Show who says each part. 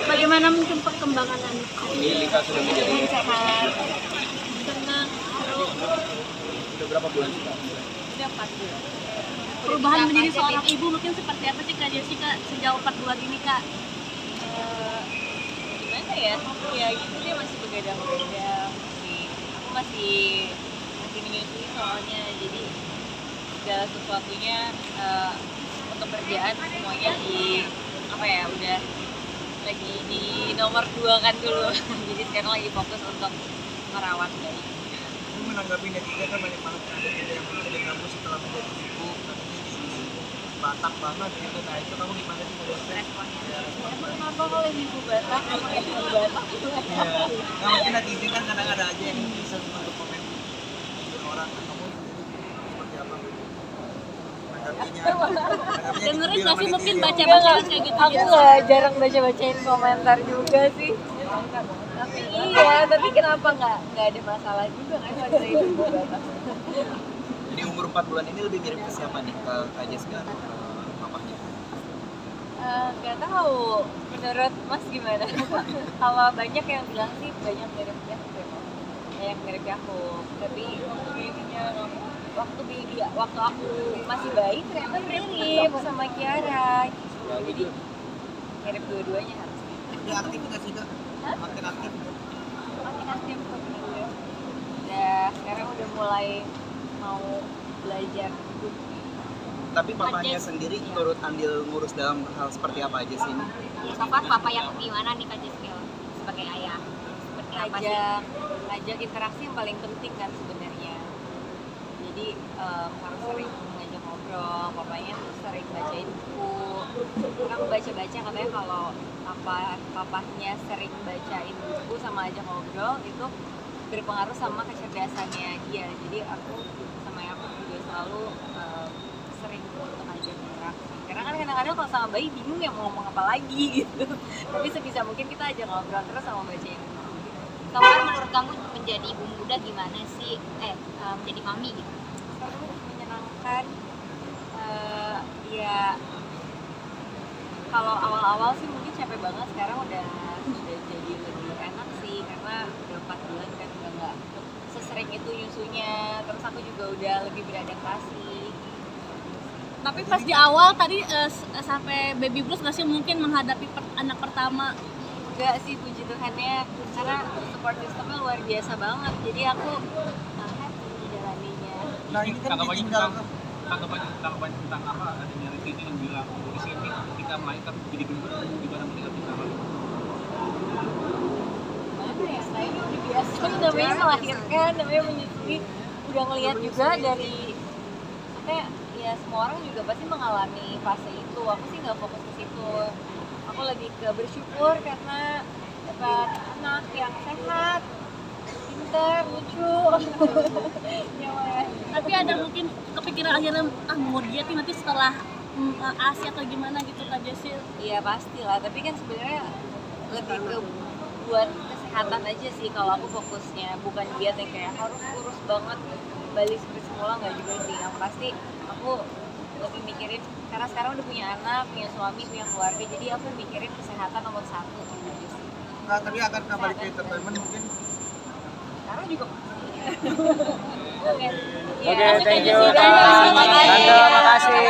Speaker 1: Bagaimana mungkin perkembangan anak?
Speaker 2: Lika sudah menjadi
Speaker 1: sehat, senang,
Speaker 2: sudah berapa bulan sih Kak?
Speaker 1: sudah 4 bulan. Perubahan menjadi seorang ibu mungkin seperti apa sih Kak Jessica sejauh 4 bulan ini Kak?
Speaker 3: Gimana ya? Ya gitu dia masih begadang-begadang. Aku masih menyusui soalnya, jadi segala sesuatunya untuk kerjaan semuanya di apa ya udah lagi di nomor 2 kan dulu. Jadi sekarang lagi fokus untuk merawat bayi.
Speaker 2: Ini menanggapi netizen kan banyak banget ada yang menjadi kamu setelah menjadi ibu katanya di Batak banget gitu. Nah itu kamu gimana sih
Speaker 3: Responnya?
Speaker 2: Ya, respon
Speaker 3: Kenapa kalau ibu Batak sama ibu Batak?
Speaker 2: Iya. Nah mungkin netizen kan kadang ada aja yang bisa untuk komen orang kamu seperti apa menanggapinya.
Speaker 1: Dengerin nggak sih mungkin baca-bacaan kayak gitu?
Speaker 3: Aku nggak jarang baca-bacain komentar juga sih. Tapi iya, tapi kenapa nggak ada masalah juga kan kalau dari ibu Batak?
Speaker 2: Jadi umur 4 bulan ini lebih mirip ke siapa nih? Ke Kak Jessica atau ke papahnya?
Speaker 3: Nggak tahu. Menurut Mas gimana? Kalau banyak yang bilang sih banyak mirip aku. Tapi waktu aku masih bayi ternyata mirip sama Kiara. Jadi mirip dua-duanya harusnya.
Speaker 2: Dia aktif nggak sih Kak? Makin aktif.
Speaker 3: Makin aktif kok bener. Udah sekarang udah mulai mau belajar hidup.
Speaker 2: Tapi papanya sendiri turut andil ngurus dalam hal seperti apa aja sih ini?
Speaker 1: So far papa yang gimana nih Kak Jessica sebagai ayah? Seperti apa sih?
Speaker 3: Ngajak interaksi yang paling penting kan sebenarnya. Jadi harus sering ngajak ngobrol, papanya tuh sering bacain buku. Orang baca-baca katanya kalau papahnya sering bacain buku sama ajak ngobrol itu berpengaruh sama kecerdasannya dia. Jadi aku juga selalu sering untuk ajak interaksi. Karena kan kadang-kadang kalau sama bayi bingung ya mau ngomong apa lagi gitu. Tapi sebisa mungkin kita ajak ngobrol terus sama bacain buku.
Speaker 1: Kamu menurut kamu menjadi ibu muda gimana sih? Menjadi mami gitu?
Speaker 3: Seru, menyenangkan. Ya kalau awal-awal sih mungkin capek banget, sekarang udah jadi lebih enak sih karena udah 4 bulan kan udah nggak sesering itu nyusunya, terus aku juga udah lebih beradaptasi.
Speaker 1: Tapi pas di awal tadi sampai baby blues nggak sih mungkin menghadapi anak pertama?
Speaker 3: Enggak sih, puji Tuhannya, karena support systemnya luar biasa banget, jadi aku happy menjalaninya.
Speaker 2: Nah ini kan
Speaker 4: tanggapan tentang apa adanya netizen yang bilang disini ketika melahirkan jadi gendut gimana meningkat kita
Speaker 3: Mana ya, saya ini udah biasa namanya melahirkan, namanya menyusui, udah ngelihat juga dari kayak ya semua orang juga pasti mengalami fase itu. Aku sih nggak fokus ke situ, aku lebih ke bersyukur karena dapat anak yang sehat, pintar, lucu. Ya,
Speaker 1: Tapi ada mungkin kepikiran akhirnya mau diet nanti setelah ASI atau gimana gitu Kak Jessil?
Speaker 3: iya pastilah, tapi kan sebenarnya lebih ke buat kesehatan aja sih kalau aku fokusnya, bukan diet yang kayak harus kurus banget balik seperti semula, nggak juga sih. Yang pasti aku lebih mikirin karena sekarang udah punya anak, punya suami, punya keluarga, jadi aku mikirin kesehatan nomor 1 gitu aja sih.
Speaker 2: Nah, tapi akan kembali ke entertainment mungkin.
Speaker 3: Sekarang juga
Speaker 2: Oke,
Speaker 3: Oke,
Speaker 2: thank you.
Speaker 3: Terima kasih.
Speaker 2: Tante, makasih.